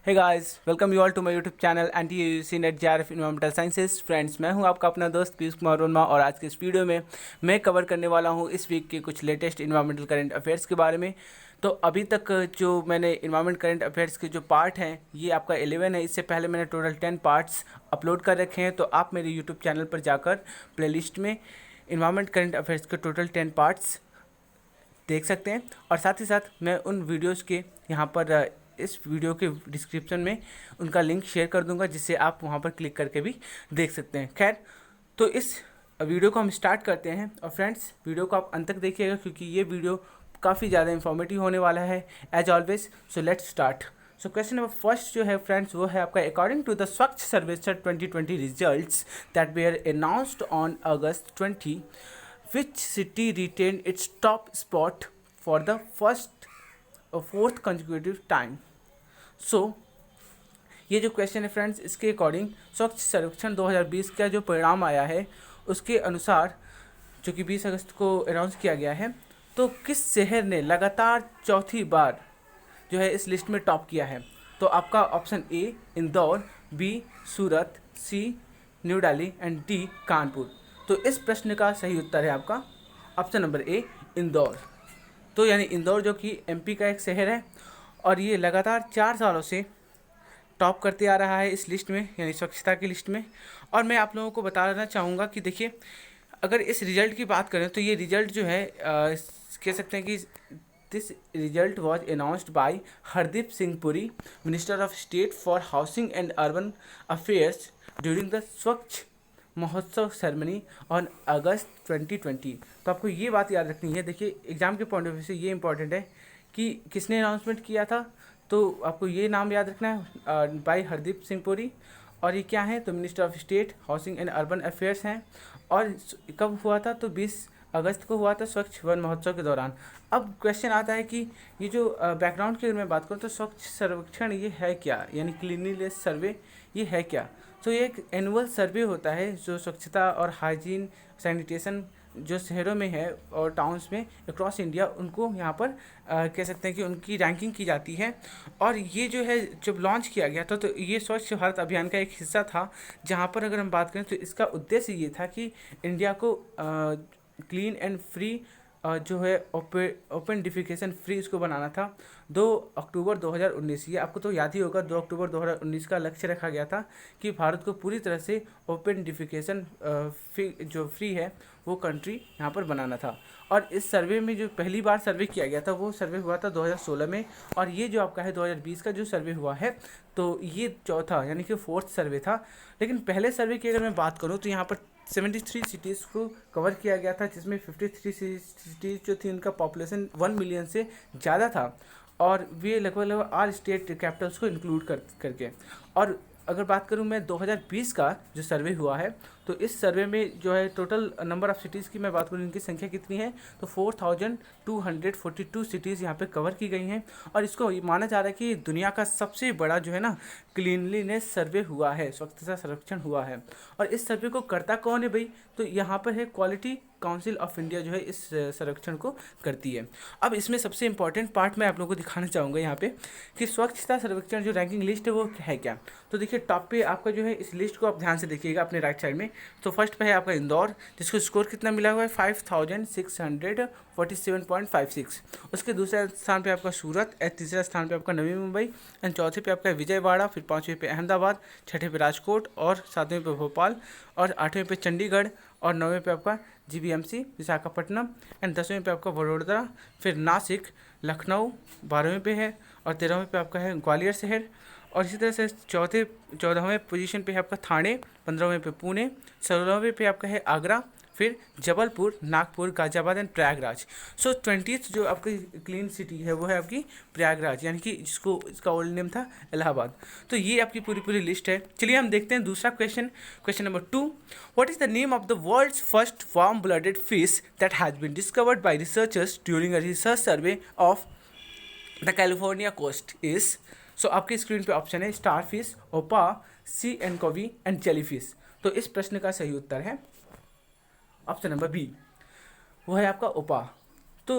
Hey guys, welcome you all to my YouTube channel NTUC NET JRF environmental sciences. Friends, मैं हूं आपका अपना दोस्त पीयूष कुमार वर्मा और आज के इस वीडियो में मैं कवर करने वाला हूं इस वीक के कुछ लेटेस्ट इन्वायरमेंटल करंट अफेयर्स के बारे में। तो अभी तक जो मैंने इन्वायरमेंट करंट अफेयर्स के जो पार्ट हैं ये आपका 11 है। इससे पहले मैंने टोटल 10 पार्ट्स अपलोड कर रखे हैं, तो आप मेरे यूट्यूब चैनल पर जाकर प्लेलिस्ट में इन्वायरमेंट करंट अफेयर्स के टोटल 10 पार्ट्स देख सकते हैं। और साथ ही साथ मैं उन वीडियोस के यहाँ पर इस वीडियो के डिस्क्रिप्शन में उनका लिंक शेयर कर दूंगा, जिससे आप वहाँ पर क्लिक करके भी देख सकते हैं। खैर, तो इस वीडियो को हम स्टार्ट करते हैं। और फ्रेंड्स, वीडियो को आप अंत तक देखिएगा क्योंकि ये वीडियो काफ़ी ज़्यादा इन्फॉर्मेटिव होने वाला है as always. So let's start. So question number first जो है फ्रेंड्स वो है आपका, according to the Swachh Survekshan 2020 results that were announced on August 20, which city retained its top spot for the fourth consecutive time? So ये जो question है friends, इसके according स्वच्छ सर्वेक्षण 2020 का जो परिणाम आया है उसके अनुसार, जो कि 20 अगस्त को अनाउंस किया गया है, तो किस शहर ने लगातार चौथी बार जो है इस लिस्ट में टॉप किया है? तो आपका option A Indore, B Surat, C New Delhi and D Kanpur. तो इस प्रश्न का सही उत्तर है आपका ऑप्शन नंबर ए इंदौर। तो यानी इंदौर जो कि एमपी का एक शहर है और ये लगातार 4 सालों से टॉप करते आ रहा है इस लिस्ट में, यानी स्वच्छता की लिस्ट में। और मैं आप लोगों को बताना चाहूँगा कि देखिए, अगर इस रिजल्ट की बात करें तो ये रिजल्ट जो है कह सकते हैं कि this result was announced by Hardeep Singh Puri, minister of state for housing and urban affairs during the स्वच्छ महोत्सव सेरेमनी ऑन अगस्त 2020। तो आपको ये बात याद रखनी है। देखिए, एग्जाम के पॉइंट ऑफ व्यू से ये इंपॉर्टेंट है कि किसने अनाउंसमेंट किया था। तो आपको ये नाम याद रखना है, बाय हरदीप सिंह पुरी। और ये क्या है? तो minister of state housing and urban affairs हैं। और कब हुआ था? तो 20 अगस्त को हुआ था, स्वच्छ वन महोत्सव के दौरान। अब क्वेश्चन आता है कि ये जो बैकग्राउंड की अगर मैं बात करूँ तो स्वच्छ सर्वेक्षण ये है क्या, यानी क्लीनलीनेस सर्वे ये है क्या? तो ये एक एनुअल सर्वे होता है जो स्वच्छता और हाइजीन सैनिटेशन जो शहरों में है और टाउन्स में अक्रॉस इंडिया, उनको यहाँ पर कह सकते हैं कि उनकी रैंकिंग की जाती है। और ये जो है जब लॉन्च किया गया था तो ये स्वच्छ भारत अभियान का एक हिस्सा था, जहाँ पर अगर हम बात करें तो इसका उद्देश्य ये था कि इंडिया को क्लीन एंड फ्री जो है ओपन डिफिकेशन फ्री इसको बनाना था। 2 अक्टूबर 2019, ये आपको तो याद ही होगा, 2 अक्टूबर 2019 का लक्ष्य रखा गया था कि भारत को पूरी तरह से ओपन डिफिकेशन जो फ्री है वो कंट्री यहाँ पर बनाना था। और इस सर्वे में जो पहली बार सर्वे किया गया था वो सर्वे हुआ था 2016 में। और ये जो आपका है 2020 का जो सर्वे हुआ है, तो ये चौथा यानी कि 4th सर्वे था। लेकिन पहले सर्वे की अगर मैं बात करूँ तो यहाँ पर 73 सिटीज़ को कवर किया गया था, जिसमें 53 सिटीज़ जो थी उनका पॉपुलेशन 1 मिलियन से ज़्यादा था। और वे लगभग आल स्टेट कैपिटल्स को इंक्लूड करके। और अगर बात करूं मैं 2020 का जो सर्वे हुआ है, तो इस सर्वे में जो है टोटल नंबर ऑफ़ सिटीज़ की मैं बात करूं, इनकी संख्या कितनी है? तो 4242 सिटीज़ यहाँ पे कवर की गई हैं। और इसको माना जा रहा है कि दुनिया का सबसे बड़ा जो है ना क्लीनलीनेस सर्वे हुआ है, स्वच्छता सर्वेक्षण हुआ है। और इस सर्वे को करता कौन है भाई? तो यहाँ पर है क्वालिटी काउंसिल ऑफ इंडिया जो है इस सर्वेक्षण को करती है। अब इसमें सबसे इंपॉर्टेंट पार्ट मैं आप लोगों को दिखाना चाहूँगा यहाँ पे कि स्वच्छता सर्वेक्षण जो रैंकिंग लिस्ट है वो है क्या। तो देखिए, टॉप पे आपका जो है, इस लिस्ट को आप ध्यान से देखिएगा अपने राइट साइड में। तो फर्स्ट पे है आपका इंदौर, जिसको स्कोर कितना मिला हुआ है? 5647.56। उसके दूसरे स्थान पे आपका सूरत, तीसरा स्थान पे आपका नवी मुंबई, एंड चौथे पे आपका विजयवाड़ा, फिर 5वें पे अहमदाबाद, 6ठे पे राजकोट, और 7वें पे भोपाल, और 8वें पे चंडीगढ़, और 9वें पे आपका जीबीएमसी विशाखापट्टनम, एंड 10वें पे आपका वडोदरा, फिर नासिक, लखनऊ 12वें पे है, और 13वें पे आपका है ग्वालियर शहर। और इसी तरह से 14वें पोजीशन पे है आपका थाने, 15वें पे पुणे, 16वें पे आपका है आगरा, फिर Jabalpur, Nagpur, Ghaziabad and Prayagraj. So 20th जो आपकी क्लीन सिटी है वो है आपकी प्रयागराज, यानी कि जिसको इसका ओल्ड नेम था इलाहाबाद। तो ये आपकी पूरी लिस्ट है। चलिए हम देखते हैं दूसरा question. Question number 2, what is the name of the world's first warm blooded fish that has been discovered by researchers during a research survey of the California coast is? So आपकी screen पे option है star fish, opah, sea anchovy and jellyfish. तो इस प्रश्न का सही उत्तर है ऑप्शन नंबर बी, वो है आपका ओपा।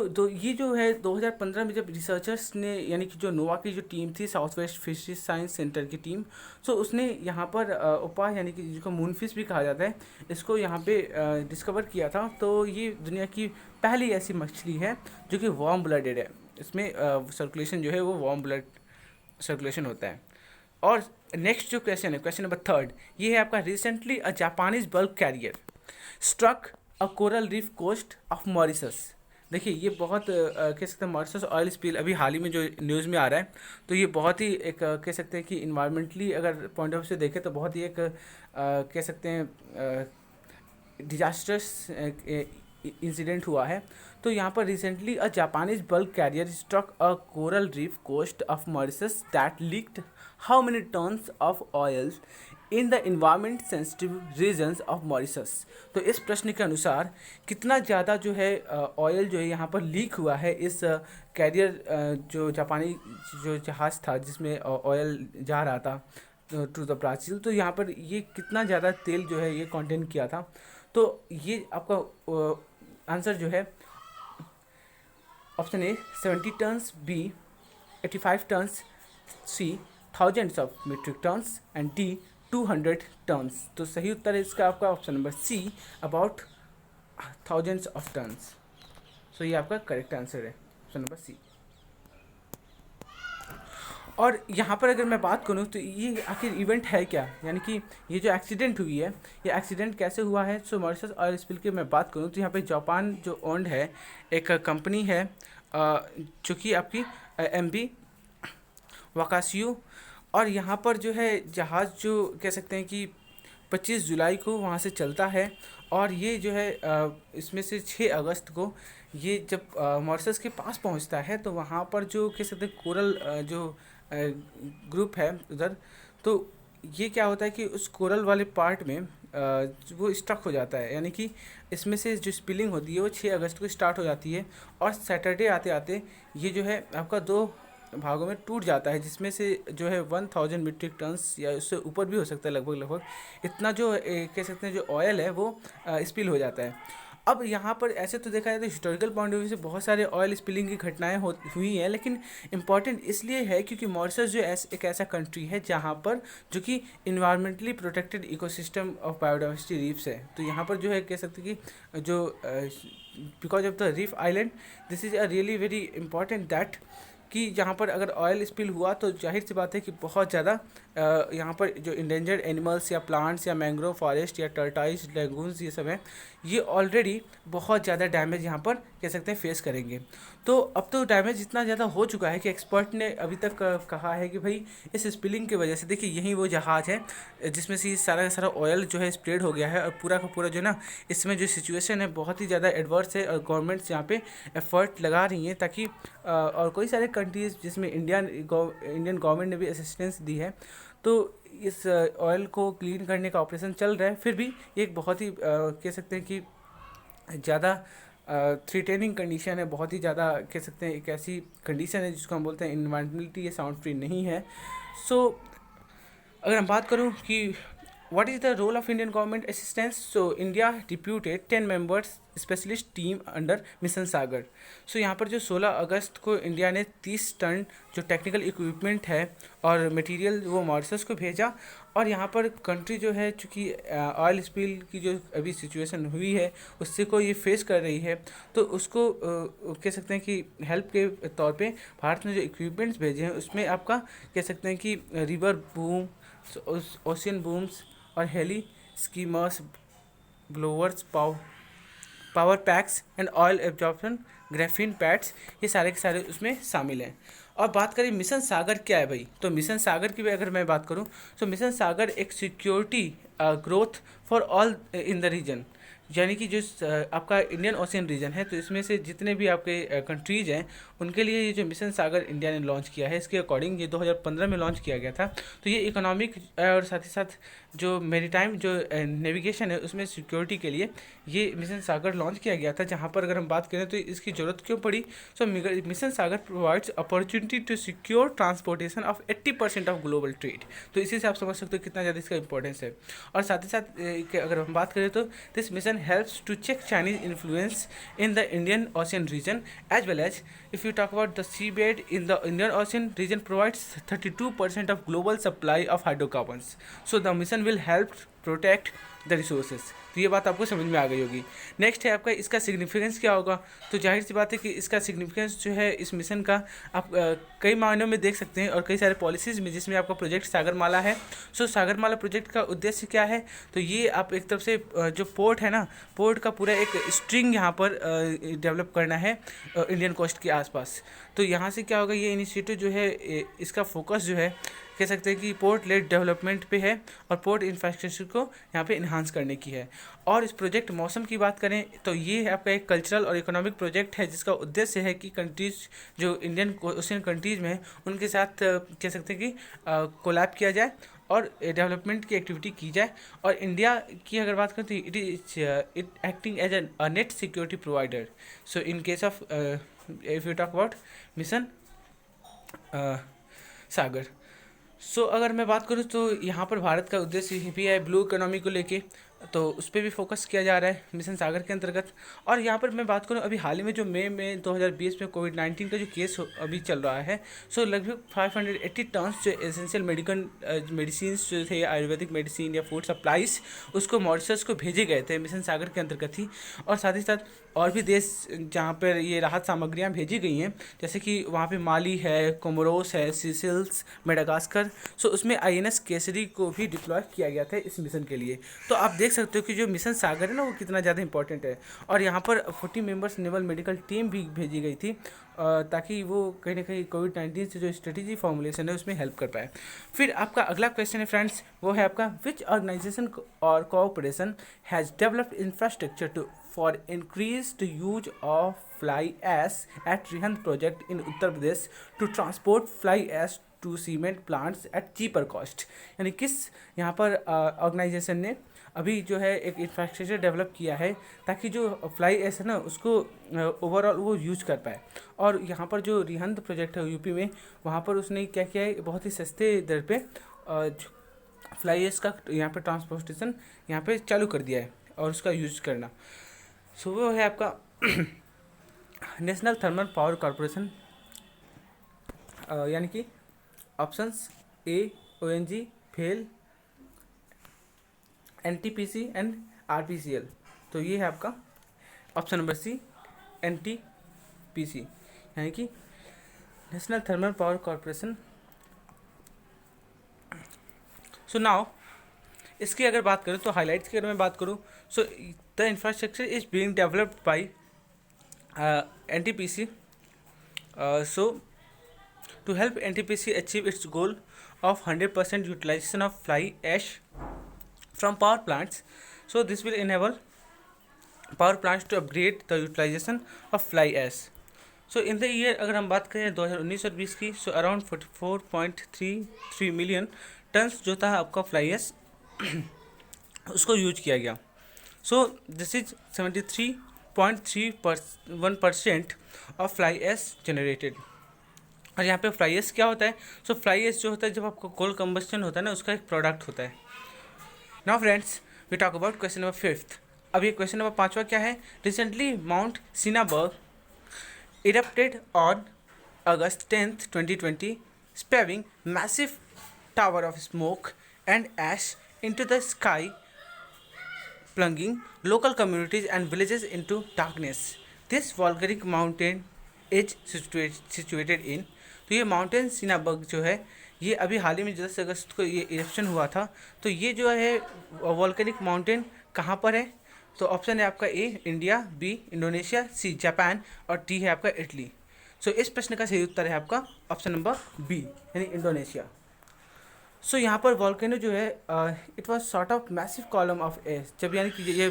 तो ये जो है 2015 में जब रिसर्चर्स ने, यानी कि जो नोवा की जो टीम थी, south west fisheries science centre की टीम, सो उसने यहाँ पर उपाय, यानी कि जिसको मूनफिश भी कहा जाता है, इसको यहाँ पे डिस्कवर किया था। तो ये दुनिया की पहली ऐसी मछली है जो कि वार्म ब्लडेड है। इसमें सर्कुलेशन जो है वो वार्म ब्लड सर्कुलेशन होता है। और नेक्स्ट जो क्वेश्चन है, क्वेश्चन नंबर 3, ये है आपका, recently a Japanese bulk carrier struck a coral reef coast of Mauritius. देखिए ये बहुत कह सकते हैं, मॉरिशस ऑयल स्पिल अभी हाल ही में जो न्यूज़ में आ रहा है, तो ये बहुत ही एक कह सकते हैं कि इन्वायरमेंटली अगर पॉइंट ऑफ से देखें तो बहुत ही एक कह सकते हैं डिजास्टर्स इंसिडेंट हुआ है। तो यहाँ पर recently a Japanese bulk carrier struck a coral reef coast of Mauritius that leaked how many tons of oil in the environment sensitive regions of Mauritius. तो इस प्रश्न के अनुसार कितना ज़्यादा जो है ऑयल जो है यहाँ पर लीक हुआ है इस कैरियर जो जापानी जो जहाज़ था जिसमें ऑयल जा रहा था टू द ब्राज़ील, तो यहाँ पर ये कितना ज़्यादा तेल जो है ये कंटेन किया था। तो ये आपका आंसर जो है option A 70 tons, B 85 tons, C thousands of metric tons and D 200 tons. तो सही उत्तर है इसका आपका option number C, about thousands of tons. So ये आपका करेक्ट आंसर है, ऑप्शन नंबर सी। और यहाँ पर अगर मैं बात करूँ तो ये आखिर इवेंट है क्या, यानी कि ये जो एक्सीडेंट हुई है, ये एक्सीडेंट कैसे हुआ है। सो मॉरिशस ऑयल स्पिल की मैं बात करूँ तो यहाँ पे जापान जो ओन्ड है एक कंपनी है जो कि आपकी एमबी वाकासियो, और यहाँ पर जो है जहाज़ जो कह सकते हैं कि 25 जुलाई को वहाँ से चलता है, और ये जो है इसमें से 6 अगस्त को ये जब मॉरिशस के पास पहुँचता है तो वहाँ पर जो कह सकते हैं कोरल जो ग्रुप है उधर, तो ये क्या होता है कि उस कोरल वाले पार्ट में वो स्टक हो जाता है, यानी कि इसमें से जो स्पिलिंग होती है वो 6 अगस्त को स्टार्ट हो जाती है, और सैटरडे आते आते ये जो है आपका 2 भागों में टूट जाता है, जिसमें से जो है 1000 मीट्रिक टन्स या उससे ऊपर भी हो सकता है, लगभग इतना जो कह सकते हैं जो ऑयल है वो स्पिल हो जाता है। अब यहाँ पर ऐसे तो देखा जाए तो हिस्टोरिकल पॉइंट ऑफ व्यू से बहुत सारे ऑयल स्पिलिंग की घटनाएं हुई हैं, लेकिन इम्पॉर्टेंट इसलिए है क्योंकि मॉरिशस जो एक ऐसा कंट्री है जहाँ पर जो कि environmentally protected ecosystem of biodiversity reefs है। तो यहाँ पर जो है कह सकते हैं कि जो because of the reef island, this is a really very important that कि यहाँ पर अगर ऑयल स्पिल हुआ तो जाहिर सी बात है कि बहुत ज़्यादा यहाँ पर जो इंडेंजर्ड एनिमल्स या प्लांट्स या मैंग्रोव फॉरेस्ट या टर्टाइज लेगून्स ये सब हैं, ये ऑलरेडी बहुत ज़्यादा डैमेज यहाँ पर कह सकते हैं फेस करेंगे। तो अब तो डैमेज इतना ज़्यादा हो चुका है कि एक्सपर्ट ने अभी तक कहा है कि भाई इस स्पिलिंग की वजह से, देखिए यही वो जहाज़ है जिसमें से सारा का सारा ऑयल जो है स्प्रेड हो गया है, और पूरा का पूरा जो ना इसमें जो सिचुएशन है बहुत ही ज़्यादा एडवर्स है, और गवर्नमेंट्स यहाँ पे एफर्ट लगा रही हैं ताकि और कई सारे कंट्रीज़ जिसमें इंडियन गवर्नमेंट ने भी असिस्टेंस दी है, तो इस ऑयल को क्लीन करने का ऑपरेशन चल रहा है। फिर भी ये एक बहुत ही कह सकते हैं कि ज़्यादा थ्रेटनिंग कंडीशन है, बहुत ही ज़्यादा कह सकते हैं एक ऐसी कंडीशन है जिसको हम बोलते हैं इन्वायरमेंटली ये साउंड फ्री नहीं है। सो अगर हम बात करूँ कि what is the role of Indian government assistance, so India deputed 10 members specialist team under mission Sagar. So यहाँ पर जो 16 अगस्त को इंडिया ने 30 टन जो टेक्निकल इक्विपमेंट है और मटेरियल वो मॉरिशस को भेजा, और यहाँ पर कंट्री जो है चूँकि ऑयल स्पिल की जो अभी सिचुएशन हुई है उससे को ये फेस कर रही है, तो उसको कह सकते हैं कि हेल्प के तौर पे भारत ने जो इक्विपमेंट्स भेजे हैं उसमें आपका कह सकते हैं कि रिवर बूम, ओशियन बूम्स और heli skimmers, blowers, power packs and oil absorption graphene pads, ये सारे के सारे उसमें शामिल हैं। और बात करें मिशन सागर क्या है भाई, तो मिशन सागर की अगर मैं बात करूं तो मिशन सागर एक security growth for all in the region, यानी कि जो आपका इंडियन ओशियन रीजन है, तो इसमें से जितने भी आपके कंट्रीज़ हैं उनके लिए ये जो मिशन सागर इंडिया ने लॉन्च किया है, इसके अकॉर्डिंग ये 2015 में लॉन्च किया गया था। तो ये इकोनॉमिक और साथ ही साथ जो मेरीटाइम जो नेविगेशन है उसमें सिक्योरिटी के लिए ये मिशन सागर लॉन्च किया गया था। जहाँ पर अगर हम बात करें तो इसकी ज़रूरत क्यों पड़ी, so mission Sagar provides opportunity to secure transportation of 80% of global trade. तो इसी से आप समझ सकते हो कितना ज़्यादा इसका इंपॉर्टेंस है। और साथ ही साथ अगर हम बात करें तो this mission helps to check Chinese influence in the Indian Ocean region, as well as if you talk about the seabed in the Indian Ocean region provides 32% of global supply of hydrocarbons. So the mission will help protect the resources. तो ये बात आपको समझ में आ गई होगी. Next है आपका इसका सिग्निफिकेंस क्या होगा. तो जाहिर सी बात है कि इसका सिग्निफिकेंस जो है इस मिशन का आप कई मायनों में देख सकते हैं और कई सारे पॉलिसीज़ में, जिसमें आपका प्रोजेक्ट सागरमाला है. सो सागरमाला प्रोजेक्ट का उद्देश्य क्या है. तो ये आप एक तरफ से जो पोर्ट है ना, पोर्ट का पूरा एक स्ट्रिंग यहाँ पर डेवलप करना है इंडियन कोस्ट के आसपास. तो यहाँ से क्या होगा, ये इनिशिएटिव जो है इसका फोकस जो है कह सकते हैं कि पोर्ट लेड डेवलपमेंट पे है और पोर्ट इंफ्रास्ट्रक्चर को यहाँ पे इन्हांस करने की है. और इस प्रोजेक्ट मौसम की बात करें तो ये आपका एक कल्चरल और इकोनॉमिक प्रोजेक्ट है, जिसका उद्देश्य है कि कंट्रीज़ जो इंडियन ओशियन कंट्रीज़ में हैं उनके साथ कह सकते हैं कि कोलैब किया जाए और डेवलपमेंट की एक्टिविटी की जाए. और इंडिया की अगर बात करें तो it acting as a net security provider. So in case of if you talk about mission Sagar. So अगर मैं बात करूँ तो यहाँ पर भारत का उद्देश्य भी है ब्लू इकोनॉमी को लेके, तो उस पर भी फोकस किया जा रहा है मिशन सागर के अंतर्गत. और यहाँ पर मैं बात करूँ अभी हाल ही में जो मई में 2020 में कोविड-19 का जो केस अभी चल रहा है, सो लगभग 580 टन्स जो एसेंशियल मेडिसिन जो थे, आयुर्वेदिक मेडिसिन या फूड सप्लाईज, उसको मॉरिशस को भेजे गए थे मिशन सागर के अंतर्गत ही. और साथ ही साथ और भी देश जहाँ पर ये राहत सामग्रियाँ भेजी गई हैं, जैसे कि वहाँ पे माली है, कोमोरोस है, सीशेल्स, मेडागास्कर. सो उसमें INS केसरी को भी डिप्लॉय किया गया था इस मिशन के लिए. तो आप देख सकते हो कि जो मिशन सागर है ना वो कितना ज़्यादा इंपॉर्टेंट है. और यहाँ पर 40 मेंबर्स नेवल मेडिकल टीम भी भेजी गई थी ताकि वो कहीं ना कहीं कोविड-19 से जो स्ट्रेटेजी फॉर्मुलेशन है उसमें हेल्प कर पाए. फिर आपका अगला क्वेश्चन है फ्रेंड्स, वो है आपका विच ऑर्गेनाइजेशन और cooperation has developed infrastructure to for increased use of fly ash at Rihand project in Uttar Pradesh to transport fly ash to cement plants at cheaper cost. यानी किस यहाँ पर organisation ने अभी जो है एक इंफ्रास्ट्रक्चर डेवलप किया है ताकि जो फ्लाई एश है ना उसको ओवरऑल वो यूज कर पाए. और यहाँ पर जो रिहंद प्रोजेक्ट है यूपी में, वहाँ पर उसने क्या किया है, बहुत ही सस्ते दर पे फ्लाई एश का यहाँ पर ट्रांसपोर्टेशन यहाँ पे चालू कर दिया है और उसका यूज करना. सो वो है आपका नेशनल थर्मल पावर कॉरपोरेशन, यानी कि options A ONG, fail, NTPC and RPCL. तो ये है आपका ऑप्शन नंबर C NTPC, यानी कि national thermal power corporation. So now इसकी अगर बात करूँ तो हाईलाइट्स की अगर मैं बात करूँ, so the infrastructure is being developed by NTPC. So to help NTPC achieve its goal of 100% utilisation of fly ash from power plants. So this will enable power plants to upgrade the utilisation of fly ash. So in the year अगर हम बात करें 2019 और 20 की, so around 44.33 million turns जो था आपका fly ash उसको यूज किया गया. So this is 73.31% of fly ash generated. और यहाँ पे फ्लाई एश क्या होता है, सो फ्लाई एश जो होता है जब आपका कोल कंबस्टन होता है ना उसका एक प्रोडक्ट होता है. Now friends we talk about question number 5. अब ये क्वेश्चन नंबर 5वां क्या है, recently mount Sinabung erupted on August 10th, 2020, spewing massive tower of smoke and ash into the sky, plunging local communities and villages into darkness. This volcanic mountain is situated in. तो ये mountain सिनाबर्ग जो है ये अभी हाल ही में 10 अगस्त को ये eruption हुआ था. तो ये जो है वॉल्केनिक माउंटेन कहाँ पर है, तो ऑप्शन है आपका A India, B Indonesia, C Japan और D है आपका इटली. सो इस प्रश्न का सही उत्तर है आपका ऑप्शन नंबर B यानी इंडोनेशिया. सो यहाँ पर वॉल्केनो जो है it was sort of massive column of ash. जब यानी कि ये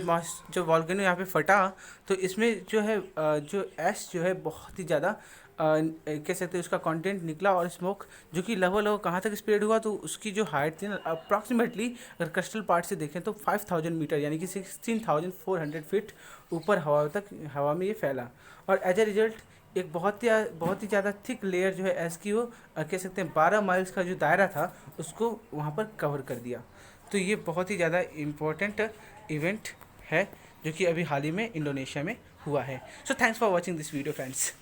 जो वॉल्केनो यहाँ पे फटा तो इसमें जो है जो एश जो है बहुत ही ज़्यादा कह सकते हैं उसका कंटेंट निकला और स्मोक जो कि लगभग कहाँ तक स्प्रेड हुआ, तो उसकी जो हाइट थी ना अप्रॉक्सीमेटली अगर क्रिस्टल पार्ट से देखें तो 5000 मीटर यानी कि 16,400 फीट ऊपर हवा में ये फैला. और एज ए रिजल्ट एक बहुत ही ज़्यादा थिक लेयर जो है एस की वो कह सकते हैं 12 माइल्स का जो दायरा था उसको वहाँ पर कवर कर दिया. तो ये बहुत ही ज़्यादा इम्पोर्टेंट इवेंट है जो कि अभी हाल ही में इंडोनेशिया में हुआ है। So thanks for watching this video friends.